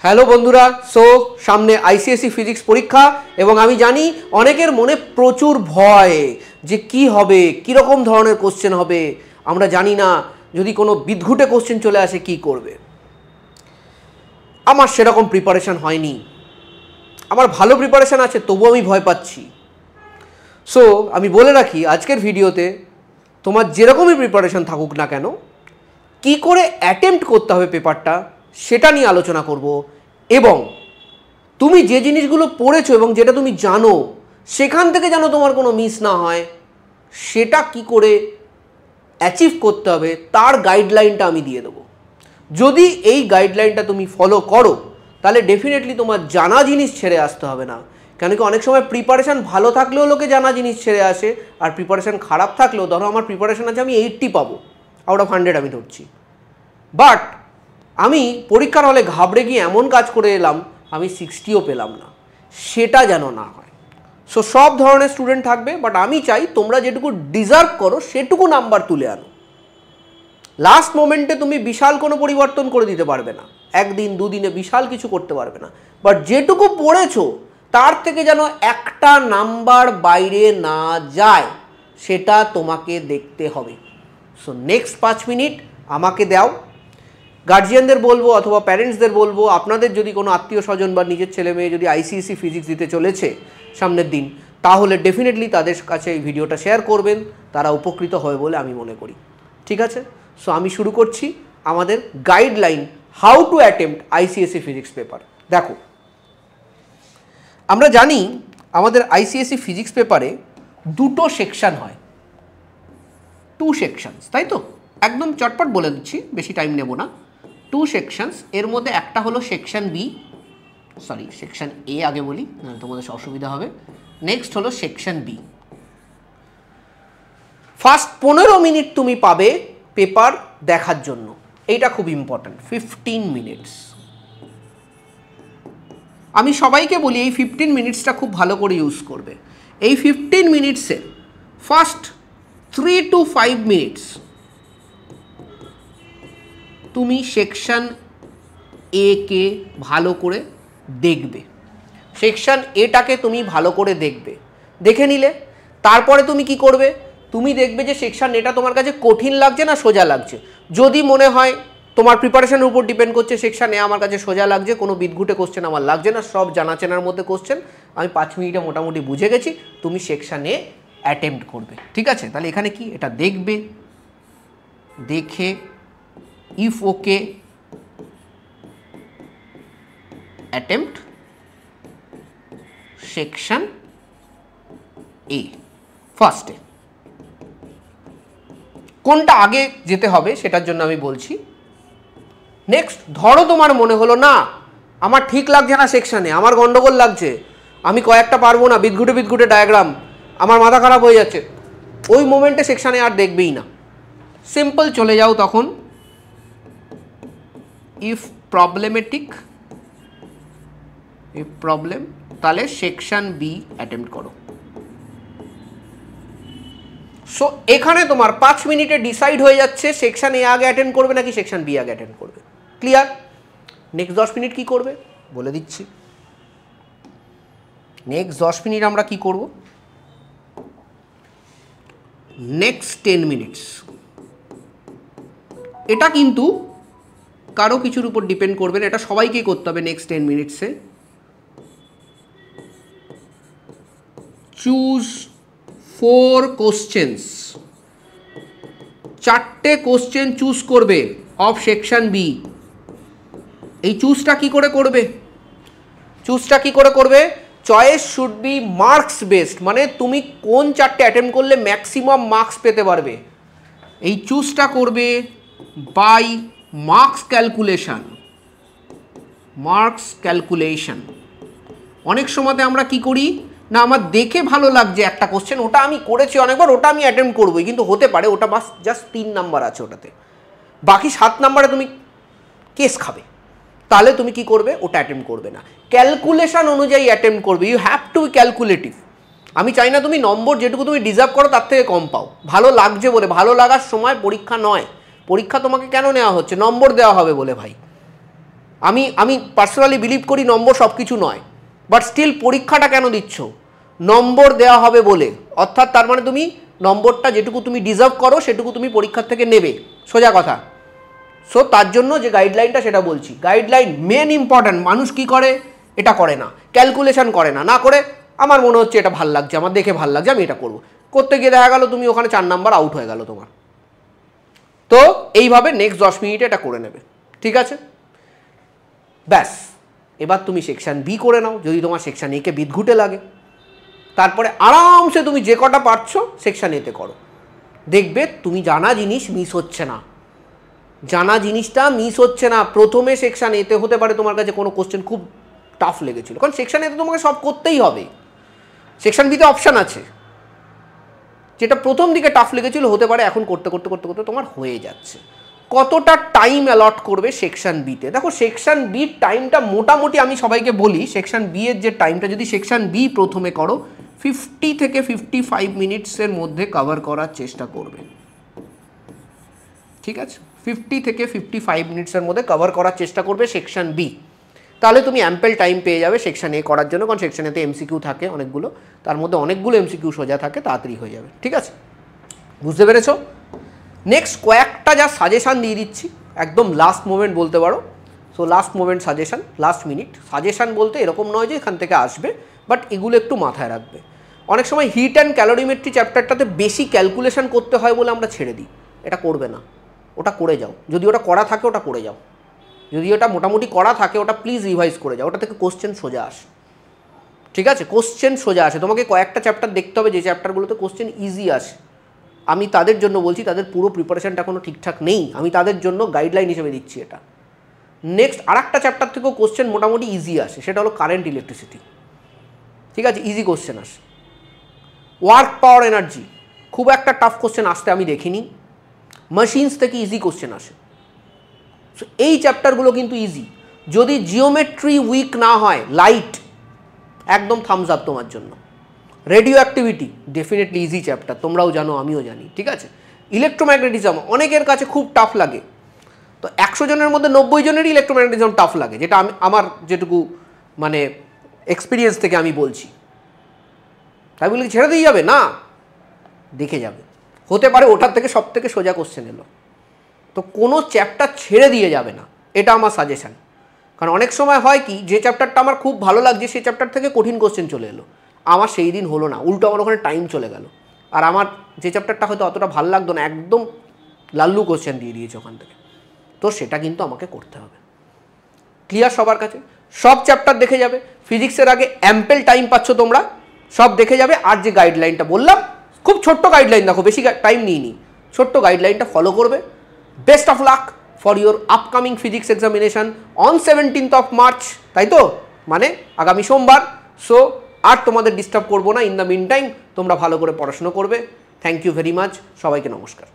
Hello বন্ধুরা, সামনে ICSE physics পরীক্ষা এবং আমি জানি অনেকের মনে প্রচুর ভয় যে কি হবে, কীরকম ধরনের কোশ্চেন হবে। আমরা জানি না যদি কোনো বিদঘুটে কোশ্চেন চলে আসে কি করবে। আমার সেরকম প্রিপারেশান হয়নি, আমার ভালো প্রিপারেশান আছে, তবুও আমি ভয় পাচ্ছি। আমি বলে রাখি, আজকের ভিডিওতে তোমার যেরকমই প্রিপারেশান থাকুক না কেন, কি করে অ্যাটেম্প্ট করতে হবে পেপারটা সেটা নিয়ে আলোচনা করব। এবং তুমি যে জিনিসগুলো পড়েছো এবং যেটা তুমি জানো সেখান থেকে যেন তোমার কোনো মিস না হয়, সেটা কি করে অ্যাচিভ করতে হবে তার গাইডলাইনটা আমি দিয়ে দেবো। যদি এই গাইডলাইনটা তুমি ফলো করো তাহলে ডেফিনেটলি তোমার জানা জিনিস ছেড়ে আসতে হবে না। কেন কি অনেক সময় প্রিপারেশান ভালো থাকলেও লোকে জানা জিনিস ছেড়ে আসে, আর প্রিপারেশান খারাপ থাকলেও, ধরো আমার প্রিপারেশান আছে আমি 80 পাবো আউট অফ 100 আমি ধরছি, বাট আমি পরীক্ষার হলে ঘাবড়ে গিয়ে এমন কাজ করে এলাম আমি 60ও পেলাম না, সেটা যেন না হয়। সব ধরনের স্টুডেন্ট থাকবে, বাট আমি চাই তোমরা যেটুকু ডিজার্ভ করো সেটুকু নাম্বার তুলে আনো। লাস্ট মোমেন্টে তুমি বিশাল কোনো পরিবর্তন করে দিতে পারবে না, একদিন দুদিনে বিশাল কিছু করতে পারবে না, বাট যেটুকু পড়েছো তার থেকে যেন একটা নাম্বার বাইরে না যায় সেটা তোমাকে দেখতে হবে। নেক্সট 5 মিনিট আমাকে দাও। গার্জিয়ানদের বলবো অথবা প্যারেন্টসদের বলবো, আপনাদের যদি কোনো আত্মীয় স্বজন বা নিজের ছেলে মেয়ে যদি আইসিএসসি ফিজিক্স দিতে চলেছে সামনের দিন, তাহলে ডেফিনেটলি তাদের কাছে এই ভিডিওটা শেয়ার করবেন, তারা উপকৃত হবে বলে আমি মনে করি। ঠিক আছে, আমি শুরু করছি আমাদের guideline how to attempt ICSE physics paper. দেখো, আমরা জানি আমাদের আইসিএসসি ফিজিক্স পেপারে দুটো সেকশন হয়, 2 সেকশনস, তাই তো? একদম চটপট বলে দিচ্ছি, বেশি টাইম নেব না। 2 সেকশনস, এর মধ্যে একটা হলো সেকশন বি, সেকশন এ আগে বলি, তোমাদের অসুবিধা হবে। নেক্সট হলো সেকশন বি। ফার্স্ট 15 মিনিট তুমি পাবে পেপার দেখার জন্য, এইটা খুব ইম্পর্ট্যান্ট। 15 মিনিটস আমি সবাইকে বলি এই 15 মিনিটসটা খুব ভালো করে ইউজ করবে। এই 15 মিনিটসের ফার্স্ট 3 to 5 মিনিটস তুমি সেকশন এ কে ভালো করে দেখবে, সেকশন এটাকে তুমি ভালো করে দেখবে। দেখে নিলে তারপরে তুমি কি করবে, তুমি দেখবে যে সেকশন এটা তোমার কাছে কঠিন লাগছে না সোজা লাগছে। যদি মনে হয়, তোমার প্রিপারেশনের উপর ডিপেন্ড করছে, সেকশন এ আমার কাছে সোজা লাগছে, কোনো বিদঘুটে কোশ্চেন আমার লাগছে না, সব জানাচেনার মধ্যে কোশ্চেন, আমি 5 মিনিটে মোটামুটি বুঝে গেছি, তুমি সেকশন এ অ্যাটেম্প্ট করবে। ঠিক আছে, তাহলে এখানে কি এটা দেখবে, দেখে ইফ ওকে অ্যাটেম্প্ট সেকশন এ ফার্স্টে। কোনটা আগে যেতে হবে সেটার জন্য আমি বলছি। নেক্সট, ধরো তোমার মনে হলো না আমার ঠিক লাগছে না সেকশনে, আমার গন্ডগোল লাগছে, আমি কয়েকটা পারবো না, বিদঘুটে ডায়াগ্রাম, আমার মাথা খারাপ হয়ে যাচ্ছে, ওই মোমেন্টে সেকশনে আর দেখবেই না, সিম্পল চলে যাও তখন ইফ প্রবলেমেটিক, ইফ প্রবলেম, তাহলে সেকশন বি অ্যাটেম্প্ট করো। এখানে তোমার 5 মিনিটে ডিসাইড হয়ে যাচ্ছে সেকশন এ আগে অ্যাটেন্ড করবে নাকি সেকশন বি আগে অ্যাটেন্ড করবে। ক্লিয়ার? নেক্সট 10 মিনিট কি করবে বলে দিচ্ছি। নেক্সট 10 মিনিট আমরা কি করব, নেক্সট 10 মিনিটস, এটা কিন্তু কারো কিছুর উপর ডিপেন্ড করবে না, এটা সবাইকেই করতে হবে। নেক্সট 10 মিনিটসে চুজ 4 কোশ্চেন্স, 4টে কোশ্চেন চুজ করবে অফ সেকশন বি। এই চুজটা কি করে করবে, choice should be marks based, মানে তুমি কোন 4টে অ্যাটেম্প্ট করলে ম্যাক্সিমাম মার্কস পেতে পারবে, এই চুজটা করবে বাই মার্কস ক্যালকুলেশন। অনেক সময়তে আমরা কি করি না, আমার দেখে ভালো লাগছে একটা কোশ্চেন, ওটা আমি করেছি অনেকবার, ওটা আমি অ্যাটেম্প্ট করবোই, কিন্তু হতে পারে ওটা বাস জাস্ট 3 নাম্বার আছে ওটাতে, বাকি 7 নাম্বারে তুমি কেস খাবে, তাহলে তুমি কি করবে, ওটা অ্যাটেম্প্ট করবে না, ক্যালকুলেশন অনুযায়ী অ্যাটেম্প্ট করবে। You have to be calculative. আমি চাই না তুমি নম্বর যেটুকু তুমি ডিজার্ভ করো তার থেকে কম পাও, ভালো লাগছে বলে। ভালো লাগার সময় পরীক্ষা নয়, পরীক্ষা তোমাকে কেন নেওয়া হচ্ছে, নম্বর দেওয়া হবে বলে ভাই। আমি পার্সোনালি বিলিভ করি নম্বর সব কিছু নয়, বাট স্টিল পরীক্ষাটা কেন দিচ্ছ? নম্বর দেওয়া হবে বলে, অর্থাৎ তার মানে তুমি নম্বরটা যেটুকু তুমি ডিজার্ভ করো সেটুকু তুমি পরীক্ষার থেকে নেবে, সোজা কথা। সো তার জন্য যে গাইডলাইনটা সেটা বলছি। Guideline main important. মানুষ কি করে? এটা করে না, ক্যালকুলেশন করে না, না করে আমার মনে হচ্ছে এটা ভাল লাগছে, আমার দেখে ভাল লাগছে, আমি এটা করবো, করতে গিয়ে দেখা গেল তুমি ওখানে 4 নাম্বার আউট হয়ে গেল তোমার। তো এইভাবে নেক্সট 10 মিনিটে এটা করে নেবে, ঠিক আছে? ব্যাস, এবার তুমি সেকশন বি করে নাও যদি তোমার সেকশন এ কে বিদঘুটে লাগে। তারপরে আরামসে তুমি যে কটা পারছো সেকশন এতে করো, দেখবে তুমি জানা জিনিস মিস হচ্ছে না, জানা জিনিসটা মিস হচ্ছে না। প্রথমে সেকশন এতে হতে পারে তোমার কাছে কোনো কোশ্চেন খুব টাফ লেগেছিল, কারণ সেকশন এতে তোমাকে সব করতেই হবে। সেকশন বিতে অপশান আছে, যেটা প্রথম দিকে টাফ লেগেছিল হতে পারে এখন করতে করতে করতে করতে তোমার হয়ে যাচ্ছে। কতটা টাইম অ্যালট করবে সেকশন বিতে? দেখো সেকশন বির টাইমটা মোটামুটি আমি সবাইকে বলি, সেকশন বি এর যে টাইমটা যদি সেকশন বি প্রথমে করো 50 থেকে 55 মিনিটসের মধ্যে কভার করার চেষ্টা করবে, ঠিক আছে? 50 থেকে 55 মিনিটসের মধ্যে কভার করার চেষ্টা করবে সেকশন বি, তাহলে তুমি অ্যাম্পেল টাইম পেয়ে যাবে সেকশন এ করার জন্য, কারণ সেকশন এতে এমসিকিউ থাকে অনেকগুলো, তার মধ্যে অনেকগুলো এমসিকিউ সোজা থাকে, তাড়াতাড়ি হয়ে যাবে, ঠিক আছে? বুঝতে পেরেছো? নেক্সট কয়েকটা যা সাজেশান দিয়ে দিচ্ছি, একদম লাস্ট মোমেন্ট বলতে পারো। So last moment suggestion, last minute suggestion বলতে এরকম নয় যে এখান থেকে আসবে, বাট এগুলো একটু মাথায় রাখবে। অনেক সময় হিট অ্যান্ড ক্যালোরিমেট্রি চ্যাপ্টারটাতে বেশি ক্যালকুলেশন করতে হয় বলে আমরা ছেড়ে দিই, এটা করবে না, ওটা করে যাও। যদি ওটা করা থাকে ওটা করে যাও, যদি ওটা মোটামুটি করা থাকে ওটা প্লিজ রিভাইজ করে যাও, ওটা থেকে কোশ্চেন সোজা আসে, ঠিক আছে? কোশ্চেন সোজা আসে। তোমাকে কয়েকটা চ্যাপ্টার দেখতে হবে যে চ্যাপ্টারগুলোতে কোশ্চেন ইজি আসে। আমি তাদের জন্য বলছি, তাদের পুরো প্রিপারেশনটা কোনো ঠিকঠাক নেই, আমি তাদের জন্য গাইডলাইন হিসেবে দিচ্ছি এটা। নেক্সট আরেকটা চ্যাপ্টার থেকেও কোশ্চেন মোটামুটি ইজি আসে, সেটা হলো কারেন্ট ইলেকট্রিসিটি, ঠিক আছে? ইজি কোশ্চেন আসে। ওয়ার্ক পাওয়ার এনার্জি খুব একটা টাফ কোশ্চেন আসতে আমি দেখিনি, মেশিনস থেকে ইজি কোশ্চেন আসে। সো এই চ্যাপ্টারগুলো কিন্তু ইজি। যদি জিওমেট্রি উইক না হয়, লাইট একদম থামস আপ তোমার জন্য। Radio activity definitely easy chapter, তোমরাও জানো আমিও জানি, ঠিক আছে? ইলেকট্রোম্যাগনেটিজম অনেকের কাছে খুব টাফ লাগে, তো 100 জনের মধ্যে 90 জনেরই ইলেকট্রোম্যাগনেটিজম টাফ লাগে, যেটা আমার যেটুকু মানে এক্সপিরিয়েন্স থেকে আমি বলছি। তাই বলে ছেড়ে দিয়ে যাবে না, দেখে যাবে, হতে পারে ওটার থেকে সব থেকে সোজা কোশ্চেন এলো। তো কোনো চ্যাপ্টার ছেড়ে দিয়ে যাবে না, এটা আমার সাজেশান। কারণ অনেক সময় হয় কি, যে চ্যাপ্টারটা আমার খুব ভালো লাগছে সেই চ্যাপ্টার থেকে কঠিন কোশ্চেন চলে এলো, আমার সেই দিন হলো না, উল্টো আমার ওখানে টাইম চলে গেল। আর আমার যে চ্যাপ্টারটা হয়তো অতটা ভালো লাগতো না, একদম লাল্লু কোশ্চেন দিয়ে দিয়েছে ওখান থেকে, তো সেটা কিন্তু আমাকে করতে হবে। ক্লিয়ার সবার কাছে? সব চ্যাপ্টার দেখে যাবে, ফিজিক্সের আগে অ্যাম্পেল টাইম পাচ্ছ তোমরা, সব দেখে যাবে। আর যে গাইডলাইনটা বললাম, খুব ছোট্ট গাইডলাইন, দেখো বেশি টাইম নিইনি, ছোট্ট গাইডলাইনটা ফলো করবে। Best of luck for your upcoming physics examination on 17th of March, তাই তো? মানে আগামী সোমবার। সো আর তোমাদের ডিস্টার্ব করবো না। ইন দ্য মিন টাইম তোমরা ভালো করে পড়াশুনো করবে। থ্যাংক ইউ ভেরি মাচ, সবাইকে নমস্কার।